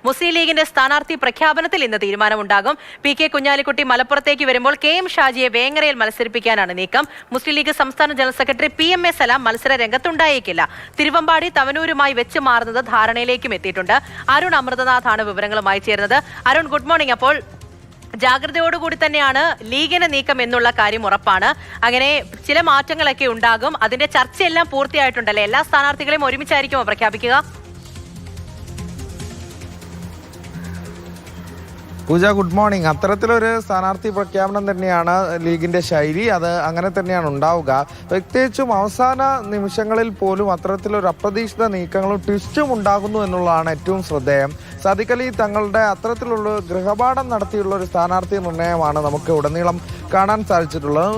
മുസ്ലിം ലീഗിന്റെ സ്ഥാനാർത്ഥി പ്രഖ്യാപനത്തിൽ ഇന്ന് തീരുമാനമുണ്ടാകും. PK കുഞ്ഞാലിക്കുട്ടി മലപ്പുറത്തേക്ക് വരുമ്പോൾ KM ഷാജിയെ വേങ്ങരയിൽ മത്സരിപ്പിക്കാനാണ് നീക്കം. മുസ്ലിം ലീഗ് സംസ്ഥാന ജനറൽ സെക്രട്ടറി PMA സലാം മത്സര രംഗത്തുണ്ടായേക്കില്ല. തിരുവമ്പാടി തവനൂരുമായി വെച്ച് മാറുന്നത് ധാരണയിലേക്കും എത്തിയിട്ടുണ്ട്. അരുൺ അമൃതനാഥാണ് വിവരങ്ങളുമായി ചേരുന്നത്. Arun, good morning. അപ്പോൾ ജാഗ്രതയോടുകൂടി തന്നെയാണ് ലീഗിന് നീക്കം എന്നുള്ള കാര്യം ഉറപ്പാണ്. അങ്ങനെ ചില മാറ്റങ്ങളൊക്കെ ഉണ്ടാകും. അതിന്റെ ചർച്ചയെല്ലാം പൂർത്തിയായിട്ടുണ്ടല്ലേ? എല്ലാ സ്ഥാനാർത്ഥികളെയും ഒരുമിച്ചായിരിക്കുമോ പ്രഖ്യാപിക്കുക? പൂജ, ഗുഡ് മോർണിംഗ്. അത്തരത്തിലൊരു സ്ഥാനാർത്ഥി പ്രഖ്യാപനം തന്നെയാണ് ലീഗിന്റെ ശൈലി. അത് അങ്ങനെ തന്നെയാണ് ഉണ്ടാവുക. പ്രത്യേകിച്ചും അവസാന നിമിഷങ്ങളിൽ പോലും അത്തരത്തിലൊരു അപ്രതീക്ഷിത നീക്കങ്ങളും ട്വിസ്റ്റും ഉണ്ടാകുന്നു എന്നുള്ളതാണ് ഏറ്റവും ശ്രദ്ധേയം. സാദിഖ് അലി തങ്ങളുടെ അത്തരത്തിലുള്ള ഗൃഹപാഠം നടത്തിയുള്ള ഒരു സ്ഥാനാർത്ഥി നിർണയമാണ് നമുക്ക് ഉടനീളം കാണാൻ സാധിച്ചിട്ടുള്ളത്.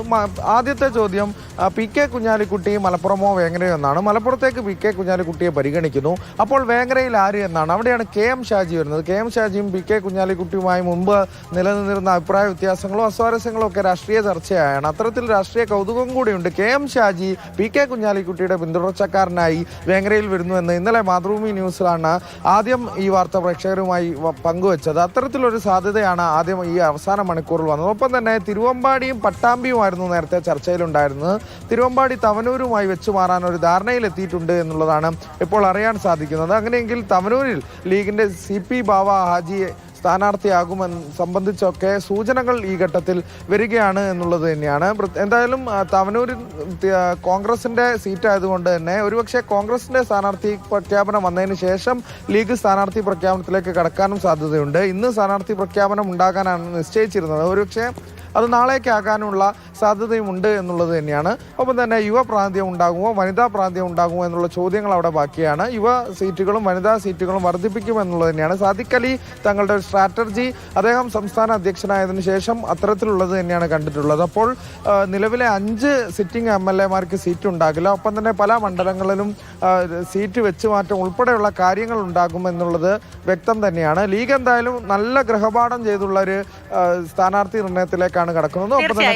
ആദ്യത്തെ ചോദ്യം PK കുഞ്ഞാലിക്കുട്ടി മലപ്പുറമോ വേങ്ങരയോ എന്നാണ്. മലപ്പുറത്തേക്ക് PK കുഞ്ഞാലിക്കുട്ടിയെ പരിഗണിക്കുന്നു. അപ്പോൾ വേങ്ങരയിൽ ആര് എന്നാണ്. അവിടെയാണ് KM ഷാജി വരുന്നത്. KM ഷാജിയും PK കുഞ്ഞാലിക്കുട്ടിയുമായി മുമ്പ് നിലനിന്നിരുന്ന അഭിപ്രായ വ്യത്യാസങ്ങളും അസ്വാരസ്യങ്ങളും ഒക്കെ രാഷ്ട്രീയ ചർച്ചയാണ്. അത്തരത്തിൽ രാഷ്ട്രീയ കൗതുകം കൂടിയുണ്ട്. KM ഷാജി PK കുഞ്ഞാലിക്കുട്ടിയുടെ പിന്തുടർച്ചക്കാരനായി വേങ്ങരയിൽ വരുന്നുവെന്ന് ഇന്നലെ മാതൃഭൂമി ന്യൂസിലാണ് ആദ്യം ഈ വാർത്ത പ്രേക്ഷകരുമായി പങ്കുവച്ചത്. അത്തരത്തിലൊരു സാധ്യതയാണ് ആദ്യം ഈ അവസാന മണിക്കൂറിൽ വന്നത്. ഒപ്പം തന്നെ തിരുവമ്പാടിയും പട്ടാമ്പിയുമായിരുന്നു നേരത്തെ ചർച്ചയിലുണ്ടായിരുന്നത്. തിരുവമ്പാടി തവനൂരുമായി വെച്ചു മാറാൻ ഒരു ധാരണയിലെത്തിയിട്ടുണ്ട് എന്നുള്ളതാണ് ഇപ്പോൾ അറിയാൻ സാധിക്കുന്നത്. അങ്ങനെയെങ്കിൽ തവനൂരിൽ ലീഗിന്റെ CP ബാവ ഹാജിയെ സ്ഥാനാർത്ഥിയാകുമെന്ന് സംബന്ധിച്ചൊക്കെ സൂചനകൾ ഈ ഘട്ടത്തിൽ വരികയാണ് എന്നുള്ളത് തന്നെയാണ്. എന്തായാലും തവനൂരിൽ കോൺഗ്രസിന്റെ സീറ്റ് ആയതുകൊണ്ട് തന്നെ ഒരുപക്ഷെ കോൺഗ്രസിന്റെ സ്ഥാനാർത്ഥി പ്രഖ്യാപനം വന്നതിന് ശേഷം ലീഗ് സ്ഥാനാർത്ഥി പ്രഖ്യാപനത്തിലേക്ക് കടക്കാനും സാധ്യതയുണ്ട്. ഇന്ന് സ്ഥാനാർത്ഥി പ്രഖ്യാപനം ഉണ്ടാകാനാണ് നിശ്ചയിച്ചിരുന്നത്. ഒരുപക്ഷെ അത് നാളേക്കാകാനുള്ള സാധ്യതയുമുണ്ട് എന്നുള്ളത് തന്നെയാണ്. ഒപ്പം തന്നെ യുവ പ്രാന്ത്യം ഉണ്ടാകുമോ വനിതാ പ്രാന്ത്യം ഉണ്ടാകുമോ എന്നുള്ള ചോദ്യങ്ങൾ അവിടെ ബാക്കിയാണ്. യുവ സീറ്റുകളും വനിതാ സീറ്റുകളും വർദ്ധിപ്പിക്കുമെന്നുള്ളത് തന്നെയാണ് സാദിഖ് അലി തങ്ങളുടെ സ്ട്രാറ്റജി. അദ്ദേഹം സംസ്ഥാന അധ്യക്ഷനായതിനു ശേഷം അത്തരത്തിലുള്ളത് തന്നെയാണ് കണ്ടിട്ടുള്ളത്. അപ്പോൾ നിലവിലെ 5 സിറ്റിംഗ് MLA-മാർക്ക് സീറ്റ് ഉണ്ടാകില്ല. ഒപ്പം തന്നെ പല മണ്ഡലങ്ങളിലും സീറ്റ് വെച്ചുമാറ്റം ഉൾപ്പെടെയുള്ള കാര്യങ്ങൾ ഉണ്ടാകുമെന്നുള്ളത് വ്യക്തം തന്നെയാണ്. ലീഗ് എന്തായാലും നല്ല ഗൃഹപാഠം ചെയ്തുള്ള ഒരു സ്ഥാനാർത്ഥി നിർണയത്തിലേക്കാണ് കടക്കുന്നത്. ഒപ്പം തന്നെ